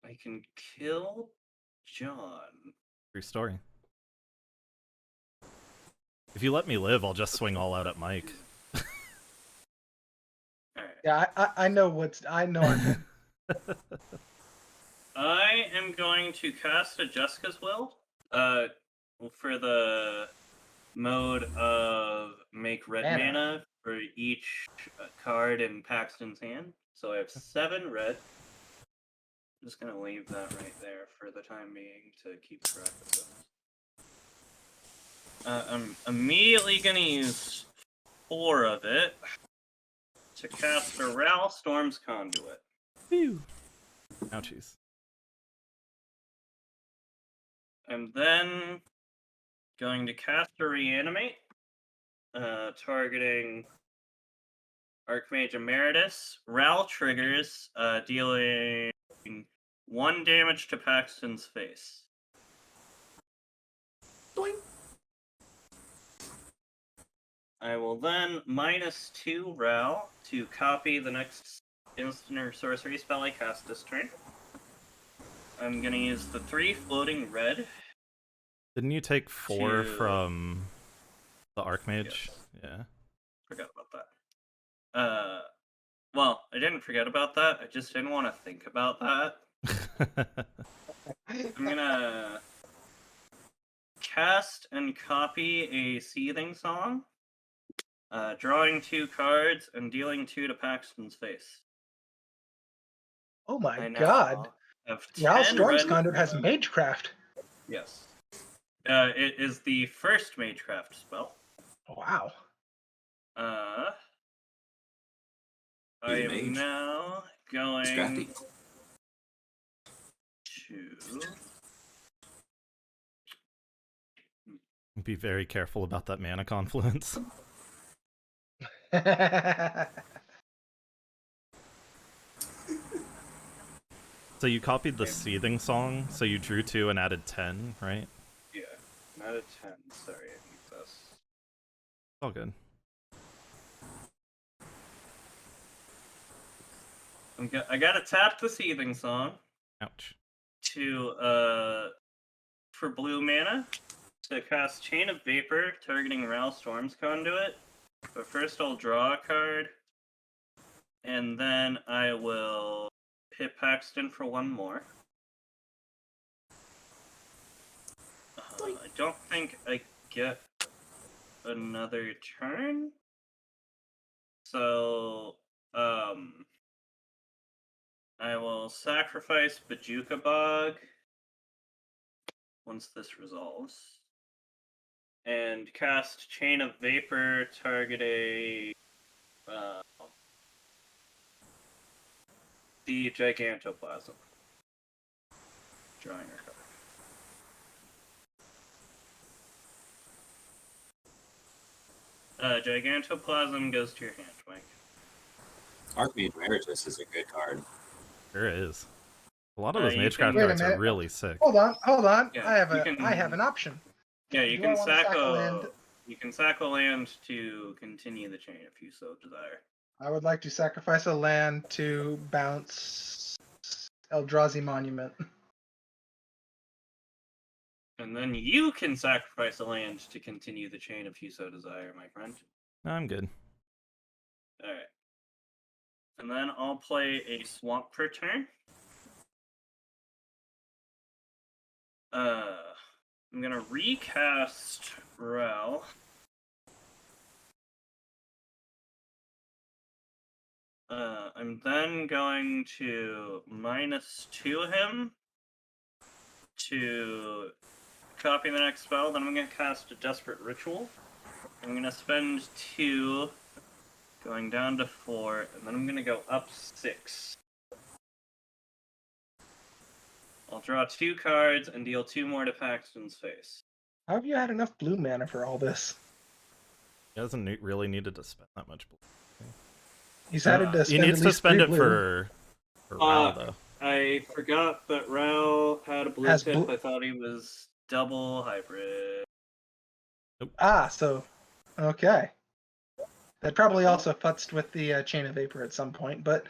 I can kill John. True story. If you let me live, I'll just swing all out at Mike. Alright. Yeah, I know I know our thing. I am going to cast a Jessica's Will. For the mode of make red Mana. mana for each card in Paxton's hand. So I have 7 red. I'm just gonna leave that right there for the time being to keep track of this. I'm immediately gonna use 4 of it to cast a Ral Storm's Conduit. Phew. Ouchies. I'm then going to cast a Reanimate, targeting Archmage Emeritus. Ral triggers, dealing 1 damage to Paxton's face. Doink. I will then -2 Ral to copy the next instant or sorcery spell I cast this turn. I'm gonna use the 3 floating red. Didn't you take 4 To- from the Archmage? Yes. Yeah. Forgot about that. Well, I didn't forget about that. I just didn't want to think about that. I'm gonna cast and copy a Seething Song, drawing 2 cards and dealing 2 to Paxton's face. Oh my I now god. have Ral 10 Storm's red. Conduit has Magecraft. Yes. It is the first Magecraft spell. Wow. I He's a am mage. now He's going crafty. to. Be very careful about that mana confluence. So you copied the Seething Song, so you drew 2 and added 10, right? Yeah, not a 10. Sorry, I need this. All good. I gotta tap the Seething Song Ouch. to for blue mana to cast Chain of Vapor targeting Ral Storm's Conduit. But first I'll draw a card, and then I will hit Paxton for 1 more. I don't think I get another turn. So, I will sacrifice Bajuka Bog once this resolves. And cast Chain of Vapor targeting the Gigantoplasm. Drawing a card. Gigantoplasm goes to your hand, Mike. Archmage Emeritus is a good card. Sure is. A lot of those you can- Magecraft Wait a cards are minute. really sick. Hold on. Yeah, I have you can- I have an option. Yeah, you Do can I wanna sack a land? You can sack a land to continue the chain if you so desire. I would like to sacrifice a land to bounce Eldrazi Monument. And then you can sacrifice a land to continue the chain if you so desire, my friend. No, I'm good. Alright. And then I'll play a swamp per turn. I'm gonna recast Ral. I'm then going to -2 him to copy the next spell. Then I'm gonna cast a Desperate Ritual. I'm gonna spend 2, going down to 4, and then I'm gonna go up 6. I'll draw 2 cards and deal 2 more to Paxton's face. How have you had enough blue mana for all this? He hasn't really needed to spend that much blue. He's had to He spend needs at to least spend 3 it blue. for Ral, though. I forgot that Ral had a blue Has tip. blue- I thought he was double hybrid. So okay. That probably also futzed with the Chain of Vapor at some point, but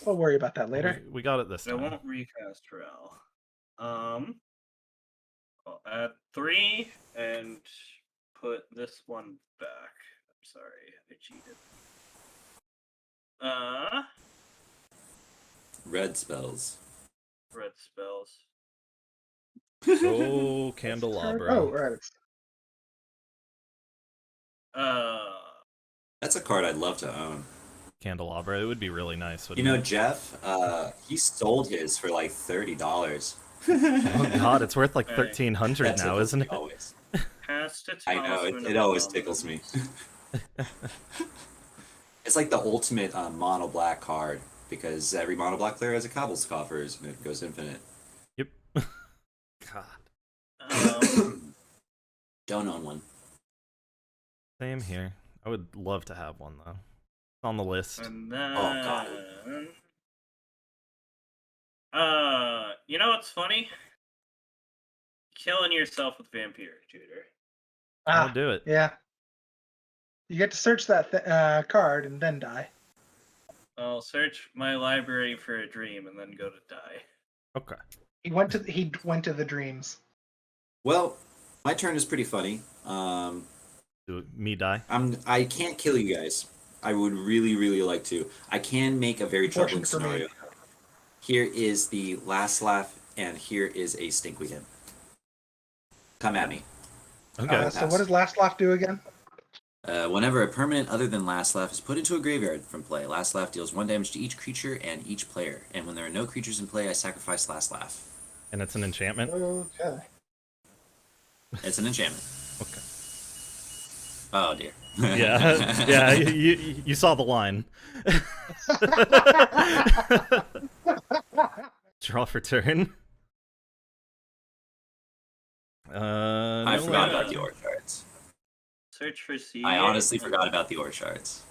we'll worry about that later. We got it this I time. won't recast Ral. I'll add 3 and put this one back. I'm sorry, I cheated. Red spells. Red spells. Oh, candelabra. Oh, right. That's a card I'd love to own. Candelabra. It would be really nice. You Wouldn't know, it? Jeff, he sold his for like $30. Oh God, it's worth like Hey. 1,300 That now, tickles isn't me it? always. Cast a I know, talisman it of always dominance. tickles me. It's like the ultimate mono black card because every mono black player has a Cobble's Coffers and it goes infinite. Yep. God. Don't own one. Same here. I would love to have one though. It's on the list. And then, God. you know what's funny? Killing yourself with vampire tutor. I'll do it. Yeah. You get to search that card and then die. I'll search my library for a dream and then go to die. Okay. He went to the dreams. Well, my turn is pretty funny. Do me die? I can't kill you guys. I would really, really like to. I can make a very troubling Unfortunate for me. scenario. Here is the last laugh, and here is a stink weekend. Come at me. Okay. So what does Last Laugh do again? Whenever a permanent other than Last Laugh is put into a graveyard from play, Last Laugh deals 1 damage to each creature and each player. And when there are no creatures in play, I sacrifice Last Laugh. And it's an enchantment? Okay. It's an enchantment. Okay. Oh dear. Yeah, yeah, you saw the line. Draw for turn. I No forgot land. about the ore shards. Search for seed. I honestly forgot about the ore shards.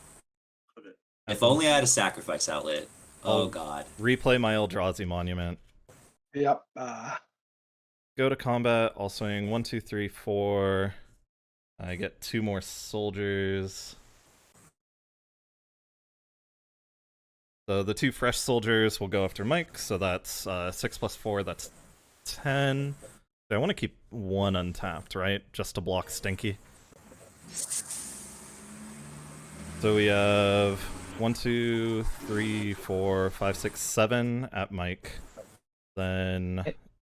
Put it. If only I had a sacrifice outlet. Oh Oh. god. Replay my Eldrazi Monument. Yep. Go to combat. I'll swing 1, 2, 3, 4. I get 2 more soldiers. So the 2 fresh soldiers will go after Mike. So that's 6 plus 4. That's 10. So I want to keep 1 untapped, right? Just to block Stinky. So we have 1, 2, 3, 4, 5, 6, 7 at Mike. Then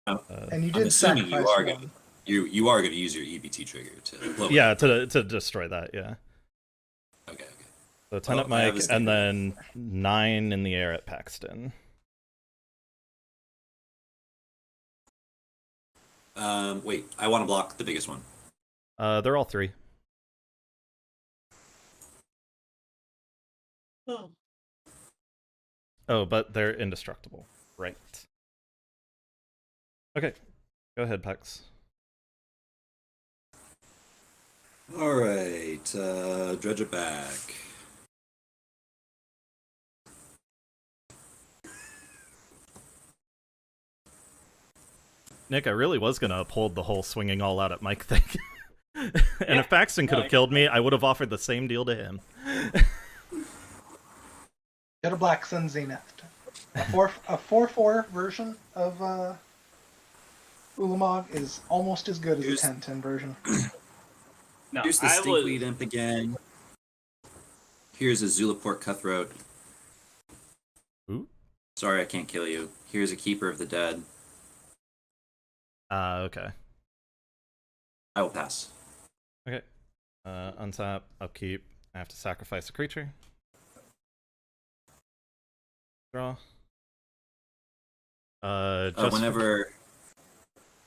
And you I'm did assuming you sacrifice are one. gonna you are gonna use your EBT trigger to blow it. yeah, to destroy that. Yeah. Okay. So 10 Well, at I have Mike, a and then 9 in the air at Paxton. Wait, I want to block the biggest one. They're all 3. Oh. Oh, but they're indestructible. Right. Okay. Go ahead, Pax. Alright, dredge it back. Nick, I really was going to uphold the whole swinging all out at Mike thing. And if Paxton could have killed me, I would have offered the same deal to him. Get a Black Sun Zenith. A 4/4 version of Ulamog is almost as good as Here's- a 10/10 version. No, Here's the I was. Stinkweed Imp again. Here's a Zulaport Cutthroat. Ooh. Sorry I can't kill you. Here's a Keeper of the Dead. Okay. I will pass. Okay. Untap, upkeep. I have to sacrifice a creature. Draw. Just Whenever...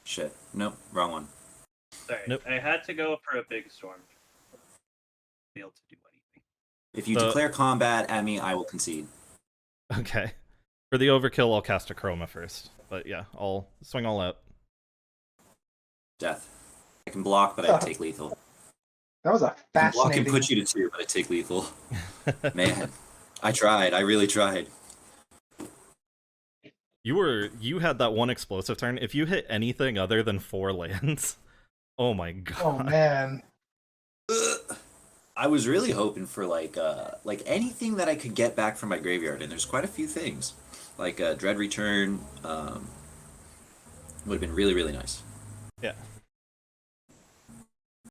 Shit. Nope, wrong one. Sorry, Nope. I had to go for a big storm. Be able to do anything. If you So- declare combat at me, I will concede. Okay. For the overkill, I'll cast Akroma first. But yeah, I'll swing all out. Death. I can block, but I take lethal. That was a I can block fascinating. and put you to 2, but I take lethal. Man, I tried. I really tried. You had that one explosive turn. If you hit anything other than 4 lands, oh my god. Oh man. I was really hoping for like anything that I could get back from my graveyard, and there's quite a few things. Like Dread Return would have been really, really nice. Yeah.